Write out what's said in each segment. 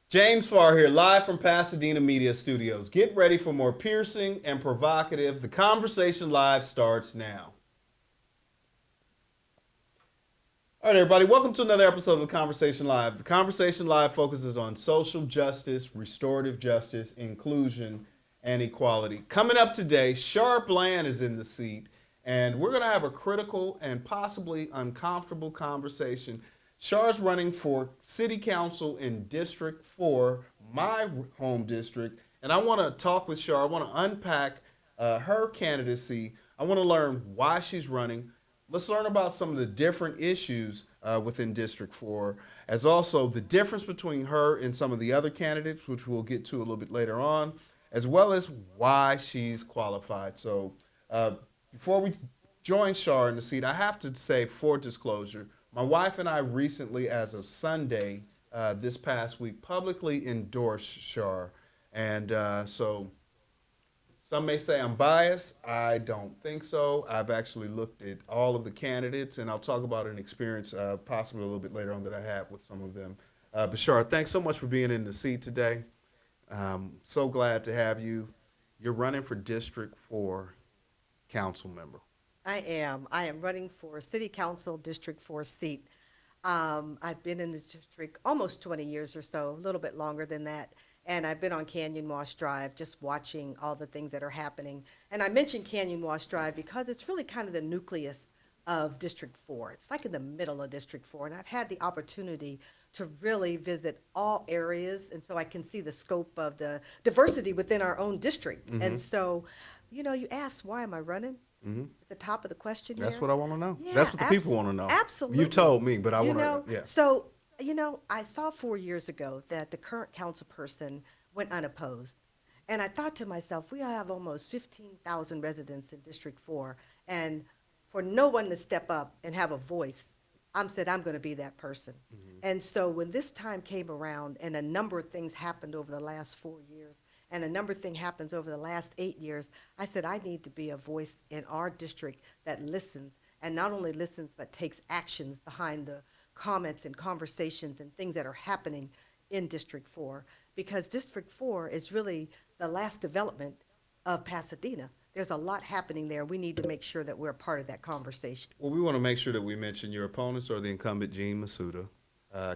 James Farr here, live from Pasadena Media Studios. Get ready for more piercing and provocative. The Conversation Live starts now. All right, everybody, welcome to another episode of The Conversation Live. The Conversation Live focuses on social justice, restorative justice, inclusion, and equality. Coming up today, Shar Bland is in the seat, and we're going to have a critical and possibly uncomfortable conversation. Char's running for city council in District 4, my home district, and I want to talk with Char. I want to unpack her candidacy. I want to learn why she's running. Let's learn about some of the different issues within District 4, as also the difference between her and some of the other candidates, which we'll get to a little bit later on, as well as why she's qualified. So, uh, before we join Char in the seat, I have to say, for disclosure, my wife and I recently, as of Sunday, this past week, publicly endorsed Char. And so some may say I'm biased. I don't think so. I've actually looked at all of the candidates, and I'll talk about an experience possibly a little bit later on that I had with some of them. Bashar, thanks so much for being in the seat today. So glad to have you. You're running for District 4 council member. I am. I am running for City Council District 4 seat. I've been in the district almost 20 years or so, a little bit longer than that. And I've been on Canyon Wash Drive just watching all the things that are happening. And I mentioned Canyon Wash Drive because it's really kind of the nucleus of District 4. It's like in the middle of District 4. And I've had the opportunity to really visit all areas. And so I can see the scope of the diversity within our own district. Mm-hmm. And so, you asked, why am I running? Mm-hmm. At the top of the question That's there. what I want to know. Yeah, That's what the people want to know. You've absolutely. told me, but I You want know, to. Yeah. so, I saw 4 years ago that the current council person went unopposed. And I thought to myself, we have almost 15,000 residents in District 4. And for no one to step up and have a voice, I'm going to be that person. Mm-hmm. And so when this time came around and a number of things happened over the last 4 years, and a number of things happens over the last 8 years, I said, I need to be a voice in our district that listens, and not only listens, but takes actions behind the comments and conversations and things that are happening in District 4. Because District 4 is really the last development of Pasadena. There's a lot happening there. We need to make sure that we're a part of that conversation. Well, we want to make sure that we mention your opponents are the incumbent Gene Masuda,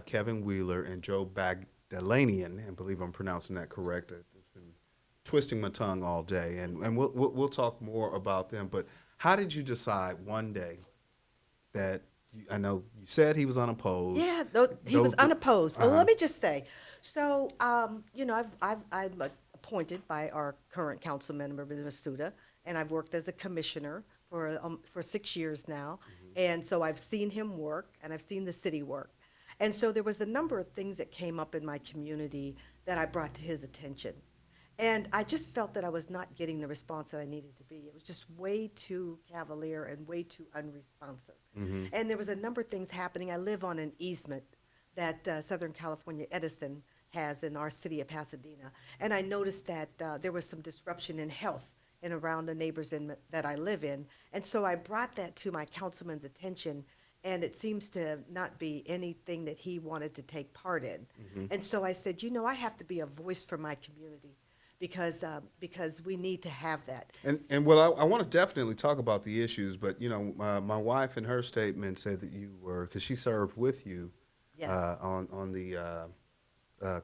Kevin Wheeler, and Joe Bagdalanian, and believe I'm pronouncing that correct. It's been twisting my tongue all day, and we'll talk more about them. But how did you decide one day that I know you said he was unopposed? Yeah, though he was unopposed. Uh Well, huh. let me just say, so I'm appointed by our current council member, Masuda, and I've worked as a commissioner for 6 years now, and so I've seen him work and I've seen the city work, and so there was a number of things that came up in my community that I brought to his attention. And I just felt that I was not getting the response that I needed to be. It was just way too cavalier and way too unresponsive. Mm-hmm. And there was a number of things happening. I live on an easement that Southern California Edison has in our city of Pasadena. And I noticed that there was some disruption in health and around the neighbors that I live in. And so I brought that to my councilman's attention, and it seems to not be anything that he wanted to take part in. Mm-hmm. And so I said, I have to be a voice for my community because we need to have that. And well, I want to definitely talk about the issues, but my wife in her statement said that you were because she served with you Yes, on the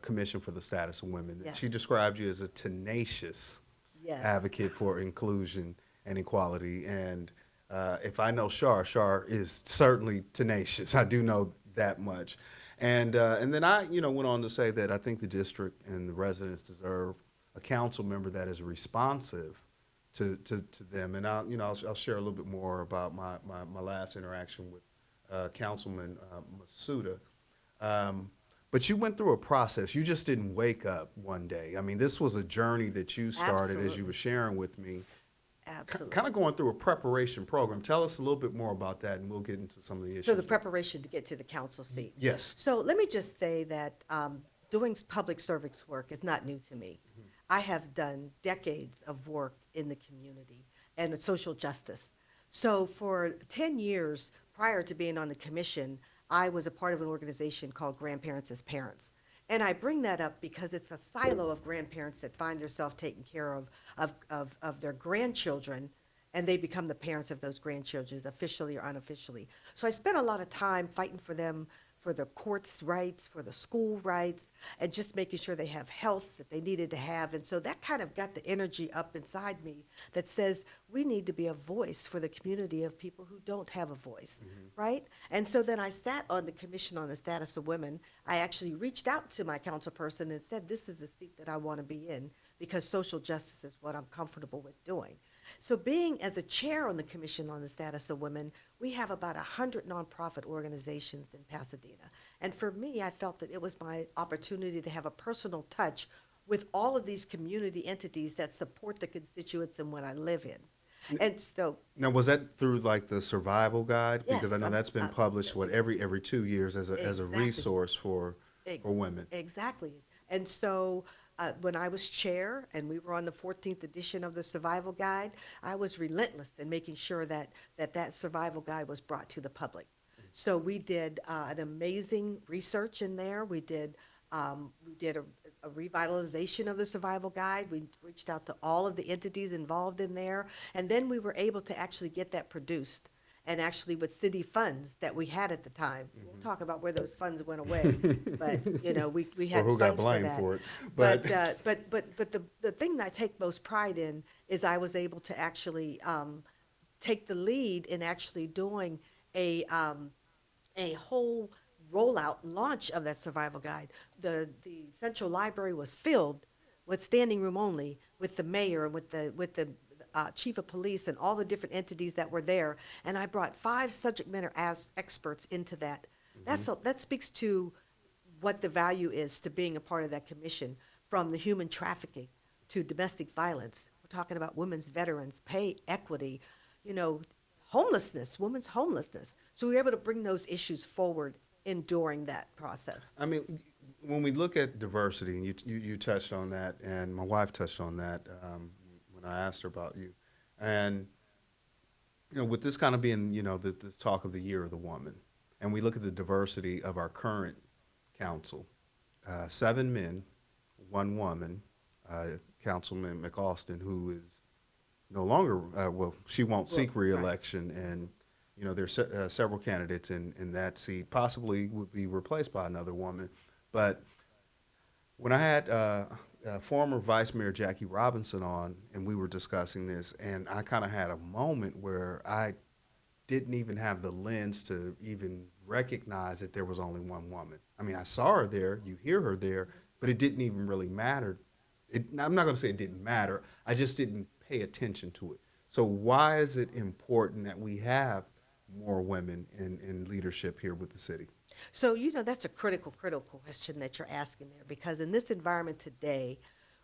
Commission for the Status of Women. That yes, she described you as a tenacious yes. advocate for inclusion and equality. And if I know Shar is certainly tenacious. I do know that much. And then I went on to say that I think the district and the residents deserve a council member that is responsive to them. And I'll share a little bit more about my last interaction with Councilman Masuda. Um, but you went through a process. You just didn't wake up one day. I mean, this was a journey that you started, as you were Absolutely, sharing with me, kind absolutely. of going through a preparation program. Tell us a little bit more about that, and we'll get into some of the So the issues. preparation to get to the council seat. Yes. So let me just say that doing public service work is not new to me. I have done decades of work in the community and social justice. So for 10 years prior to being on the commission, I was a part of an organization called Grandparents as Parents. And I bring that up because it's a silo of grandparents that find themselves taking care of their grandchildren, and they become the parents of those grandchildren, officially or unofficially. So I spent a lot of time fighting for them, for the courts' rights, for the school rights, and just making sure they have health that they needed to have. And so that kind of got the energy up inside me that says we need to be a voice for the community of people who don't have a voice, right? And so then I sat on the Commission on the Status of Women. I actually reached out to my council person and said, this is a seat that I want to be in because social justice is what I'm comfortable with doing. So being as a chair on the Commission on the Status of Women, we have about 100 nonprofit organizations in Pasadena. And for me, I felt that it was my opportunity to have a personal touch with all of these community entities that support the constituents in what I live in. And so, Now, was that through like the survival guide? yes, Because I know that's been published, what, every 2 years as a Exactly. resource for women. Exactly. And so when I was chair and we were on the 14th edition of the Survival Guide, I was relentless in making sure that Survival Guide was brought to the public. So we did an amazing research in there. We did a revitalization of the Survival Guide. We reached out to all of the entities involved in there. And then we were able to actually get that produced. And actually with city funds that we had at the time. We'll talk about where those funds went away. But, you know, we had Or who got funds blamed for that. for it. But the thing that I take most pride in is I was able to actually take the lead in actually doing a whole rollout and launch of that survival guide. The Central Library was filled with standing room only, with the mayor and with the chief of police and all the different entities that were there. And I brought 5 subject matter experts into that. That speaks to what the value is to being a part of that commission, from the human trafficking to domestic violence. We're talking about women's veterans, pay equity, you know, homelessness, women's homelessness. So we were able to bring those issues forward during that process. I mean, when we look at diversity, and you touched on that, and my wife touched on that when I asked her about you, and you know, with this kind of being, you know, this talk of the year of the woman, and we look at the diversity of our current council, 7 men, 1 woman, Councilman McAustin, who is no longer, well, she won't seek reelection, and you know, there's several candidates in that seat, possibly would be replaced by another woman. But when I had former Vice Mayor Jackie Robinson on, and we were discussing this, and I kind of had a moment where I didn't even have the lens to even recognize that there was only 1 woman. I mean, I saw her there, you hear her there, but it didn't even really matter. I'm not going to say it didn't matter. I just didn't pay attention to it. So why is it important that we have more women in leadership here with the city? So, you know, that's a critical question that you're asking there, because in this environment today,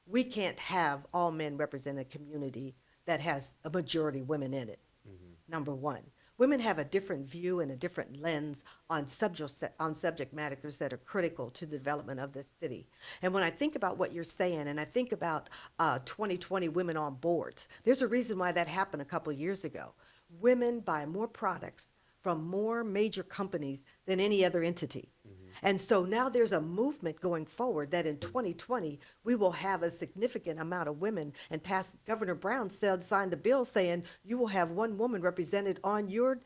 we can't have all men represent a community that has a majority women in it, number one. Women have a different view and a different lens on subject matters that are critical to the development of this city. And when I think about what you're saying, and I think about 2020 women on boards, there's a reason why that happened a couple of years ago. Women buy more products from more major companies than any other entity. And so now there's a movement going forward that in 2020, we will have a significant amount of women, and Governor Brown signed a bill saying you will have 1 woman represented on your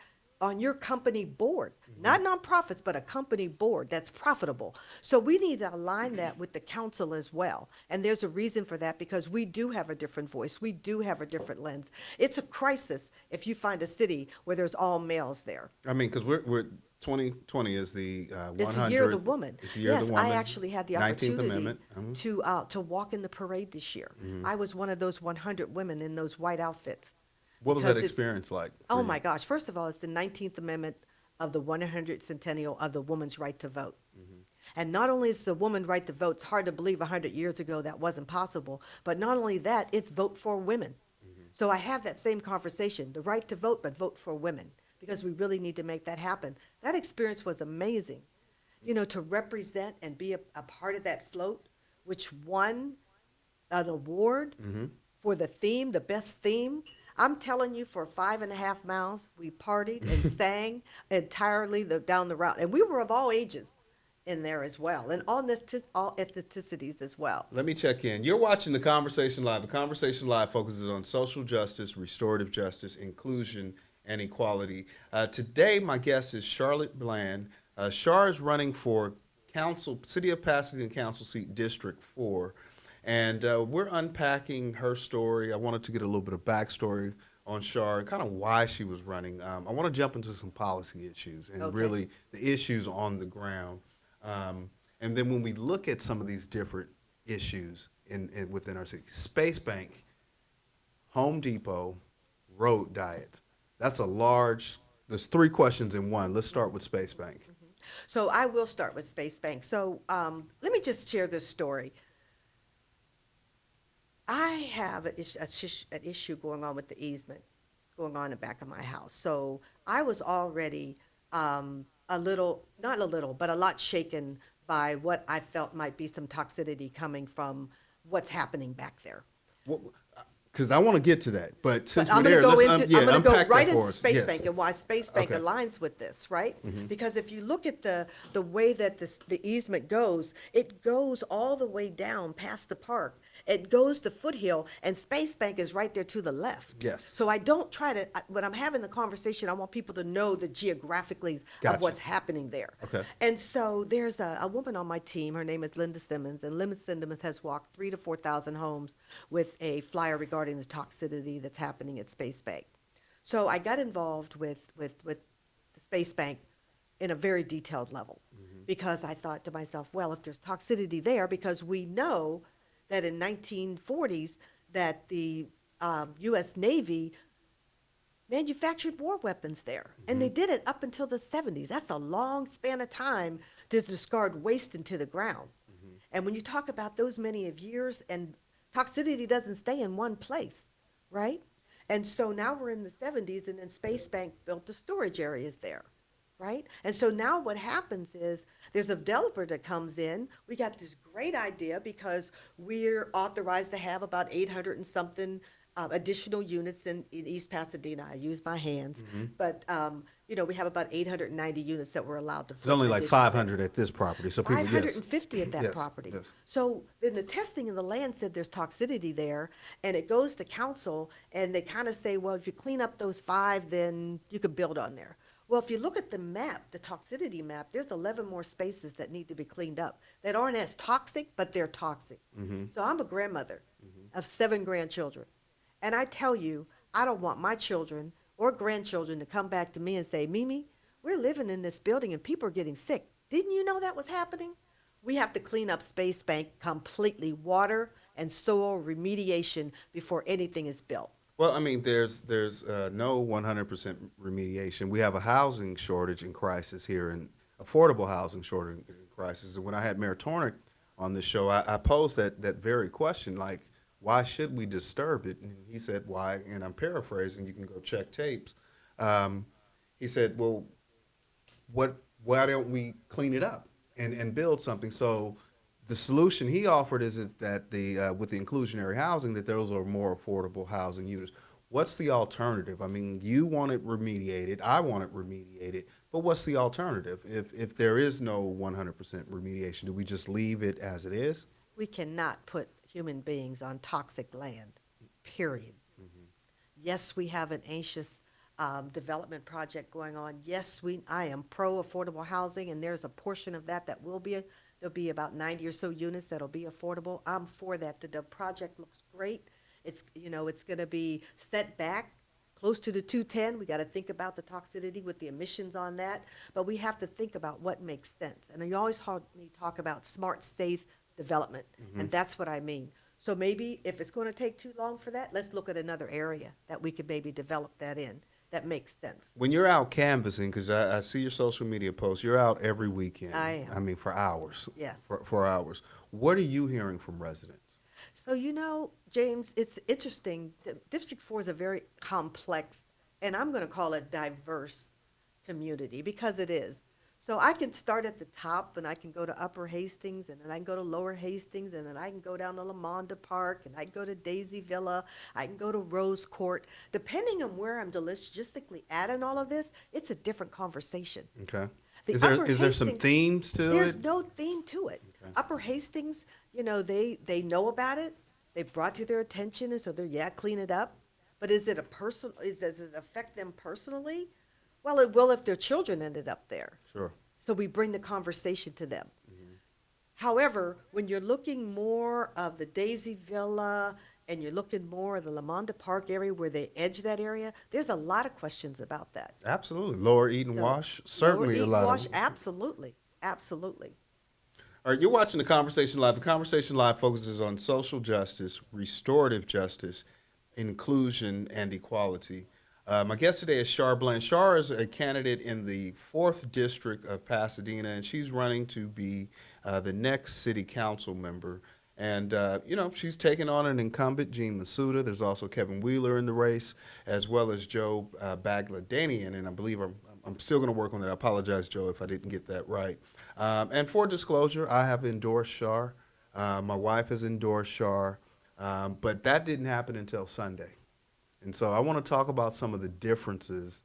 company board, not nonprofits, but a company board that's profitable. So we need to align that with the council as well. And there's a reason for that, because we do have a different voice. We do have a different lens. It's a crisis if you find a city where there's all males there. I mean, because we're 2020 is the 100th. It's the year of the woman. It's the year of the woman. I actually had the 19th opportunity Amendment. to walk in the parade this year. I was one of those 100 women in those white outfits. What was that because experience like? Oh for you? my gosh! First of all, it's the 19th Amendment of the 100th centennial of the woman's right to vote. And not only is the woman's right to vote, it's hard to believe 100 years ago that wasn't possible, but not only that, it's vote for women. So I have that same conversation, the right to vote, but vote for women, because we really need to make that happen. That experience was amazing, you know, to represent and be a part of that float, which won an award for the theme, the best theme. I'm telling you, for 5.5 miles, we partied and sang entirely down the route. And we were of all ages in there as well, and all ethnicities as well. Let me check in. You're watching The Conversation Live. The Conversation Live focuses on social justice, restorative justice, inclusion, and equality. Today, my guest is Charlotte Bland. Char is running for council, City of Pasadena Council seat District 4. And we're unpacking her story. I wanted to get a little bit of backstory on Char and kind of why she was running. I want to jump into some policy issues and Okay. really the issues on the ground. And then when we look at some of these different issues within our city, Space Bank, Home Depot, road diets. That's a large. There's three questions in one. Let's start with Space Bank. So I will start with Space Bank. So let me just share this story. I have an issue going on with the easement going on in the back of my house. So I was already a little, not a little, but a lot shaken by what I felt might be some toxicity coming from what's happening back there. Because I want to get to that, but since But I'm we're going there, to let's go into, I'm going to go unpack right that for into us. Space Yes. Bank and why Space Bank Okay. aligns with this, right? Because if you look at the way that the easement goes, it goes all the way down past the park. It goes to Foothill, and Space Bank is right there to the left. Yes. So I don't try to, when I'm having the conversation, I want people to know the geographically Gotcha. of what's happening there. Okay. And so there's a woman on my team. Her name is Linda Simmons, and Linda Simmons has walked 3,000 to 4,000 homes with a flyer regarding the toxicity that's happening at Space Bank. So I got involved with the Space Bank in a very detailed level because I thought to myself, well, if there's toxicity there, because we know that in 1940s that the U.S. Navy manufactured war weapons there. And they did it up until the 70s. That's a long span of time to discard waste into the ground. And when you talk about those many of years, and toxicity doesn't stay in one place, right? And so now we're in the 70s, and then Space Bank built the storage areas there, right? And so now what happens is there's a developer that comes in. We got this great idea because we're authorized to have about 800 and something additional units in East Pasadena. I use my hands, but we have about 890 units that we're allowed to. There's only like additional. 500 at this property, so people, yes. 550 at that Yes, property. yes. So then the testing of the land said there's toxicity there, and it goes to council, and they kind of say, well, if you clean up those 5, then you could build on there. Well, if you look at the map, the toxicity map, there's 11 more spaces that need to be cleaned up that aren't as toxic, but they're toxic. So I'm a grandmother of 7 grandchildren. And I tell you, I don't want my children or grandchildren to come back to me and say, Mimi, we're living in this building and people are getting sick. Didn't you know that was happening? We have to clean up Space Bank completely, water and soil remediation before anything is built. Well, I mean, there's no 100% remediation. We have a housing shortage and crisis here, and affordable housing shortage and crisis. And when I had Mayor Tornick on the show, I posed that very question, like, why should we disturb it? And he said, why? And I'm paraphrasing. You can go check tapes. He said, well, why don't we clean it up and build something? So the solution he offered is that with the inclusionary housing, that those are more affordable housing units. What's the alternative? I mean, you want it remediated. I want it remediated. But what's the alternative? If there is no 100% remediation, do we just leave it as it is? We cannot put human beings on toxic land, period. Yes, we have an anxious development project going on. Yes, I am pro affordable housing, and there's a portion of that will be, there'll be about 90 or so units that'll be affordable. I'm for that. The project looks great. It's going to be set back close to the 210. We got to think about the toxicity with the emissions on that, but we have to think about what makes sense. And you always heard me talk about smart, safe development, and that's what I mean. So maybe if it's going to take too long for that, let's look at another area that we could maybe develop that in. That makes sense. When you're out canvassing, because I see your social media posts, you're out every weekend. I am. I mean, for hours. Yes. For hours. What are you hearing from residents? So, James, it's interesting. District 4 is a very complex, and I'm going to call it diverse community because it is. So I can start at the top, and I can go to Upper Hastings, and then I can go to Lower Hastings, and then I can go down to Lamonda Park, and I can go to Daisy Villa, I can go to Rose Court. Depending on where I'm logistically at in all of this, it's a different conversation. Okay. The Is there Upper is there some Hastings- themes to There's it? no theme to it. Okay. Upper Hastings, they know about it. They've brought to their attention, and so they're clean it up. But is it a person? Does it affect them personally? Well, it will if their children ended up there. Sure. So we bring the conversation to them. However, when you're looking more of the Daisy Villa and you're looking more of the Lamonda Park area where they edge that area, there's a lot of questions about that. Absolutely. Lower Eaton So, Wash, Lower certainly a Eaton lot Wash, of. absolutely, absolutely. All right, you're watching The Conversation Live. The Conversation Live focuses on social justice, restorative justice, inclusion, and equality. My guest today is Shar Bland. Shar is a candidate in the 4th District of Pasadena, and she's running to be the next city council member. And, she's taking on an incumbent, Gene Masuda. There's also Kevin Wheeler in the race, as well as Joe Bagladanian, and I believe I'm still going to work on that. I apologize, Joe, if I didn't get that right. And for disclosure, I have endorsed Shar. My wife has endorsed Shar, but that didn't happen until Sunday. And so I want to talk about some of the differences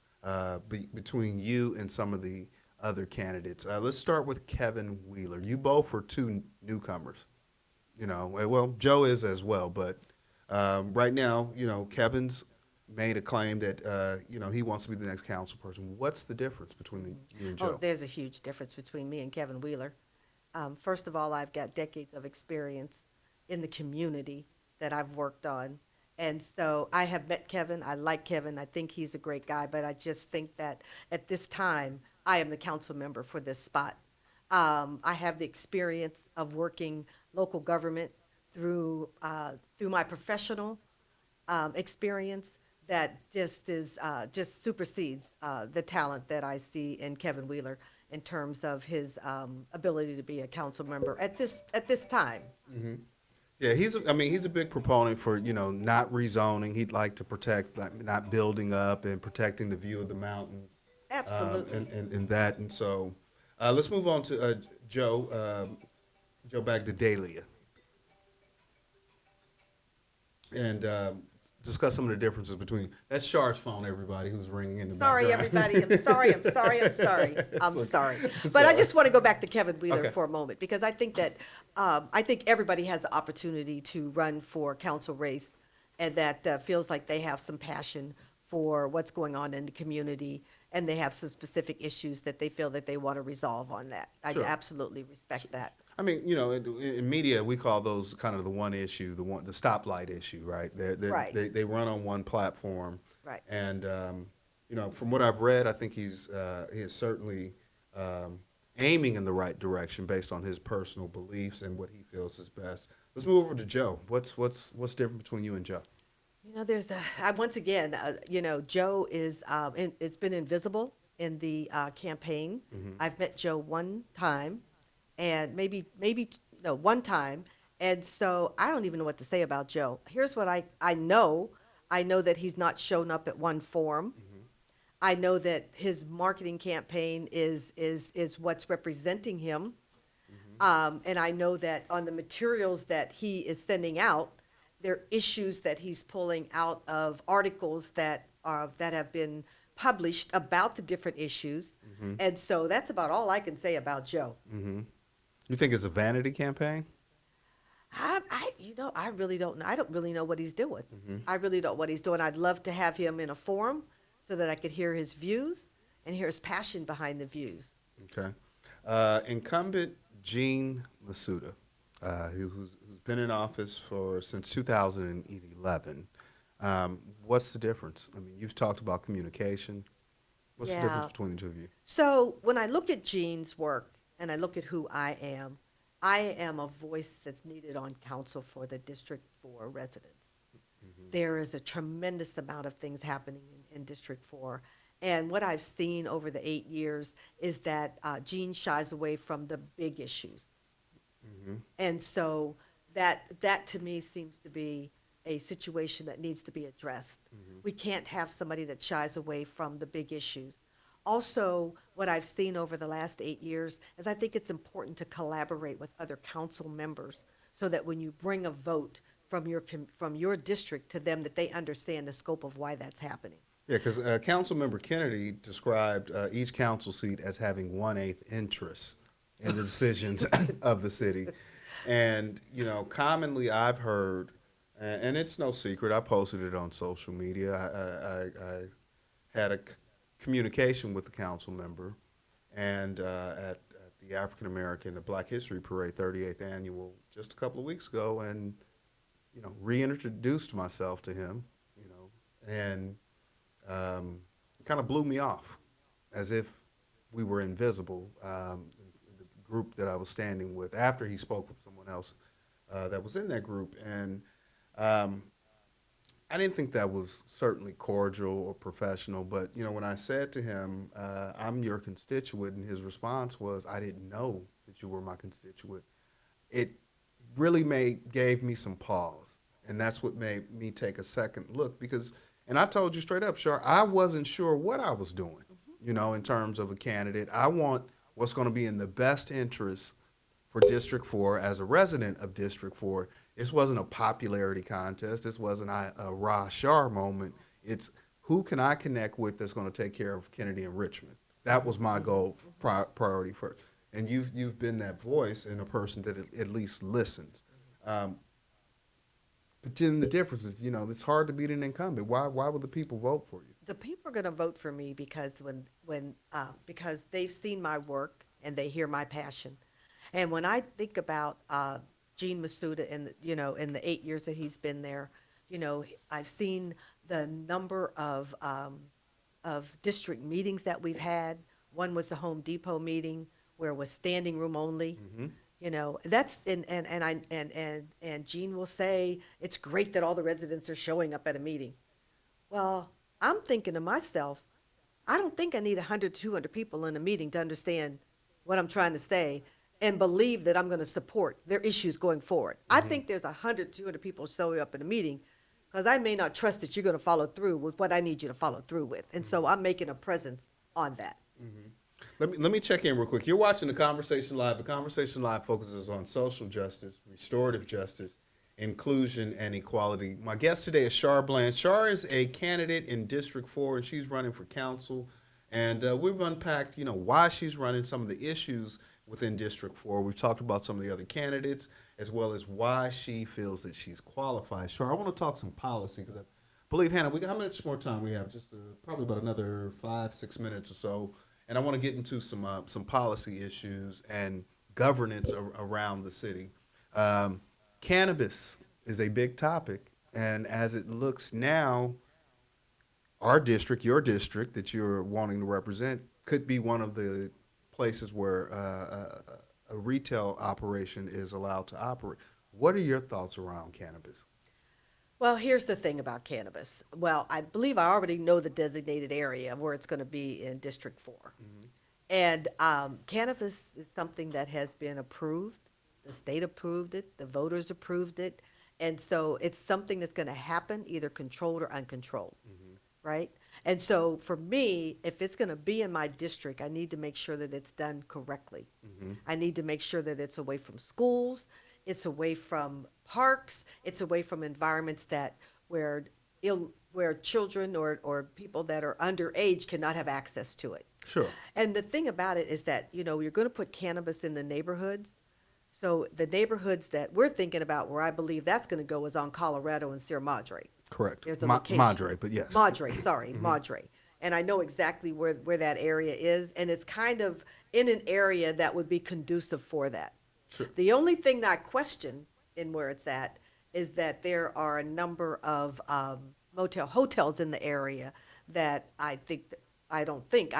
between you and some of the other candidates. Let's start with Kevin Wheeler. You both are two newcomers. Well, Joe is as well, but right now, Kevin's made a claim that, he wants to be the next council person. What's the difference between you and Oh, Joe? there's a huge difference between me and Kevin Wheeler. First of all, I've got decades of experience in the community that I've worked on. And so I have met Kevin. I like Kevin. I think he's a great guy, but I just think that at this time, I am the council member for this spot. I have the experience of working local government through my professional experience that just supersedes the talent that I see in Kevin Wheeler in terms of his ability to be a council member at this time. Yeah, he's a big proponent for, not rezoning. He'd like to protect, like, not building up and protecting the view of the mountains. Absolutely. And that. And so let's move on to Joe Bagdadalia. And discuss some of the differences between, that's Shar's phone, everybody who's ringing in the Sorry, background. everybody. I'm sorry. But I just want to go back to Kevin Wheeler Okay. for a moment because I think that I think everybody has the opportunity to run for council race, and that feels like they have some passion for what's going on in the community, and they have some specific issues that they feel that they want to resolve on that. I Sure. absolutely respect that. I mean, in media, we call those kind of the one issue, the stoplight issue, right? Right. They run on one platform. Right. And, from what I've read, I think he is certainly aiming in the right direction based on his personal beliefs and what he feels is best. Let's move over to Joe. What's different between you and Joe? Once again, Joe is, it's been invisible in the campaign. I've met Joe one time and no, one time. And so I don't even know what to say about Joe. Here's what I know. I know that he's not shown up at one forum. I know that his marketing campaign is what's representing him. And I know that on the materials that he is sending out, there are issues that he's pulling out of articles that have been published about the different issues. And so that's about all I can say about Joe. You think it's a vanity campaign? I really don't know. I don't really know what he's doing. I really don't know what he's doing. I'd love to have him in a forum so that I could hear his views and hear his passion behind the views. Okay. Incumbent Gene Masuda, who's been in office since 2011. What's the difference? I mean, you've talked about communication. What's the difference between the two of you? So when I look at Gene's work and I look at who I am a voice that's needed on council for the District 4 residents. There is a tremendous amount of things happening in District 4. And what I've seen over the 8 years is that Gene shies away from the big issues. And so that to me seems to be a situation that needs to be addressed. We can't have somebody that shies away from the big issues. Also, what I've seen over the last 8 years is I think it's important to collaborate with other council members so that when you bring a vote from your district to them, that they understand the scope of why that's happening. Yeah, because Councilmember Kennedy described each council seat as having one-eighth interest in the decisions of the city. And, commonly I've heard, and it's no secret, I posted it on social media. I had a communication with the council member, and at the African American, the Black History Parade 38th annual just a couple of weeks ago, and, reintroduced myself to him, and kind of blew me off as if we were invisible. The group that I was standing with after he spoke with someone else that was in that group, and um, I didn't think that was certainly cordial or professional. But when I said to him, "I'm your constituent," and his response was, "I didn't know that you were my constituent." It really gave me some pause, and that's what made me take a second look because, and I told you straight up, sure, I wasn't sure what I was doing, in terms of a candidate. I want what's going to be in the best interest for District 4 as a resident of District 4. This wasn't a popularity contest. This wasn't a Ra Shar moment. It's who can I connect with that's going to take care of Kennedy and Richmond. That was my goal, priority first. And you've been that voice and a person that at least listens. Um, but then the difference is, it's hard to beat an incumbent. Why would the people vote for you? The people are going to vote for me because because they've seen my work and they hear my passion. And when I think about Gene Masuda in the 8 years that he's been there, I've seen the number of district meetings that we've had. One was the Home Depot meeting where it was standing room only. Mm-hmm. That's and Gene will say it's great that all the residents are showing up at a meeting. Well, I'm thinking to myself, I don't think I need 100, 200 people in a meeting to understand what I'm trying to say and believe that I'm going to support their issues going forward. I think there's 100, 200 people showing up in a meeting because I may not trust that you're going to follow through with what I need you to follow through with. And so I'm making a presence on that. Let me check in real quick. You're watching the Conversation Live. The Conversation Live focuses on social justice, restorative justice, inclusion, and equality. My guest today is Shar Bland. Shar is a candidate in District 4, and she's running for council. And we've unpacked, why she's running, some of the issues within District 4. We've talked about some of the other candidates, as well as why she feels that she's qualified. Shar, I want to talk some policy because I believe, Hannah, how much more time we have? Just probably about another 5, 6 minutes or so. And I want to get into some policy issues and governance around the city. Cannabis is a big topic, and as it looks now, our district, your district that you're wanting to represent, could be one of the places where a retail operation is allowed to operate. What are your thoughts around cannabis? Well, here's the thing about cannabis. Well, I believe I already know the designated area where it's going to be in District 4. And cannabis is something that has been approved. The state approved it, the voters approved it. And so it's something that's going to happen, either controlled or uncontrolled, right? And so for me, if it's going to be in my district, I need to make sure that it's done correctly. I need to make sure that it's away from schools, it's away from parks, it's away from environments that where children or people that are underage cannot have access to it. Sure. And the thing about it is that, you're going to put cannabis in the neighborhoods. So the neighborhoods that we're thinking about where I believe that's going to go is on Colorado and Sierra Madre. Correct. There's a location. Madre, but yes. Madre, sorry, Madre. And I know exactly where that area is, and it's kind of in an area that would be conducive for that. Sure. The only thing that I question in where it's at is that there are a number of hotels in the area that I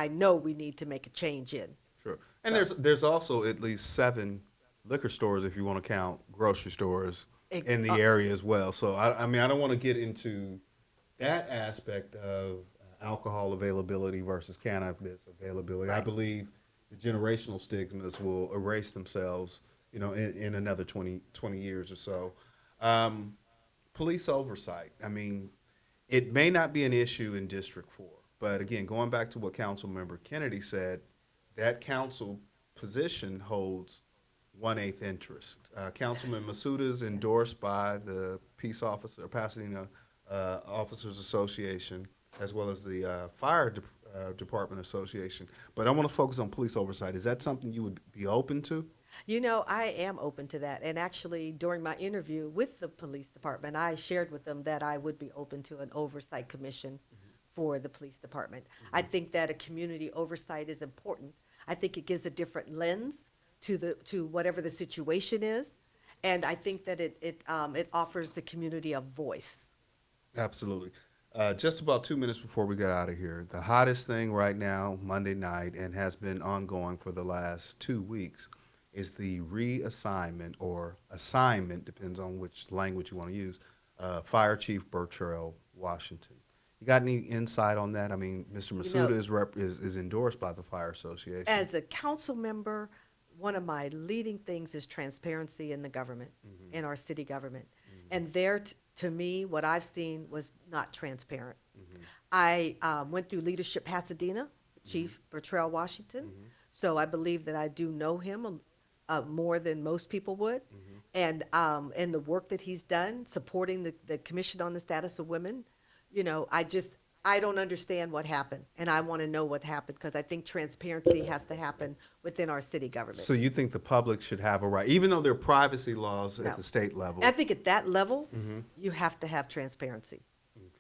know we need to make a change in. Sure. And there's also at least 7 liquor stores, if you want to count grocery stores, in the area as well. So I mean, I don't want to get into that aspect of alcohol availability versus cannabis availability. Right. I believe the generational stigmas will erase themselves, in another 20 years or so. Police oversight. I mean, it may not be an issue in District 4, but again, going back to what Councilmember Kennedy said, that council position holds one-eighth interest. Councilman Masuda is endorsed by the Pasadena Officers Association. as well as the Fire Department Association. But I want to focus on police oversight. Is that something you would be open to? You know, I am open to that. And actually, during my interview with the police department, I shared with them that I would be open to an oversight commission for the police department. I think that a community oversight is important. I think it gives a different lens to whatever the situation is. And I think that it offers the community a voice. Absolutely. Just about 2 minutes before we get out of here, the hottest thing right now, Monday night, and has been ongoing for the last 2 weeks, is the reassignment or assignment, depends on which language you want to use, Fire Chief Bertrell Washington. You got any insight on that? I mean, Mr. know, Masuda is endorsed by the Fire Association. As a council member, one of my leading things is transparency in the government, in our city government. And there, to me, what I've seen was not transparent. I went through Leadership Pasadena, Chief Bertrell Washington. So I believe that I do know him more than most people would. And the work that he's done, supporting the Commission on the Status of Women, you know, I don't understand what happened, and I want to know what happened because I think transparency has to happen within our city government. So you think the public should have a right, even though there are privacy laws No. at the state level? I think at that level, you have to have transparency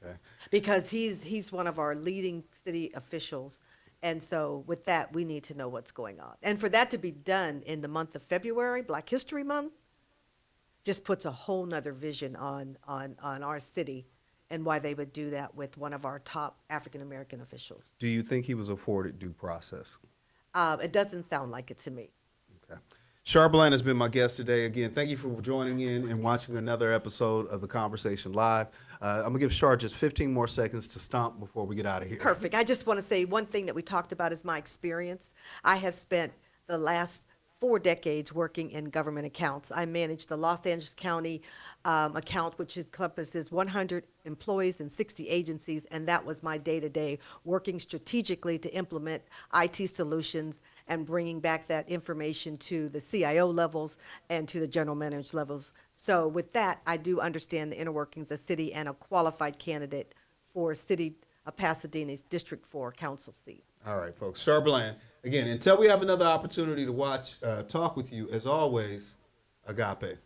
Okay. because he's one of our leading city officials, and so with that, we need to know what's going on. And for that to be done in the month of February, Black History Month, just puts a whole nother vision on our city and why they would do that with one of our top African-American officials. Do you think he was afforded due process? It doesn't sound like it to me. Okay. Char Bland has been my guest today. Again, thank you for joining in and watching another episode of The Conversation Live. I'm going to give Char just 15 more seconds to stomp before we get out of here. Perfect. I just want to say one thing that we talked about is my experience. I have spent the last 4 decades working in government accounts. I managed the Los Angeles County account, which encompasses 100 employees and 60 agencies, and that was my day-to-day, working strategically to implement IT solutions and bringing back that information to the CIO levels and to the general manager levels. So with that, I do understand the inner workings of city and a qualified candidate for City of Pasadena's District 4 council seat. All right, folks. Char Bland. Again, until we have another opportunity to talk with you, as always, agape.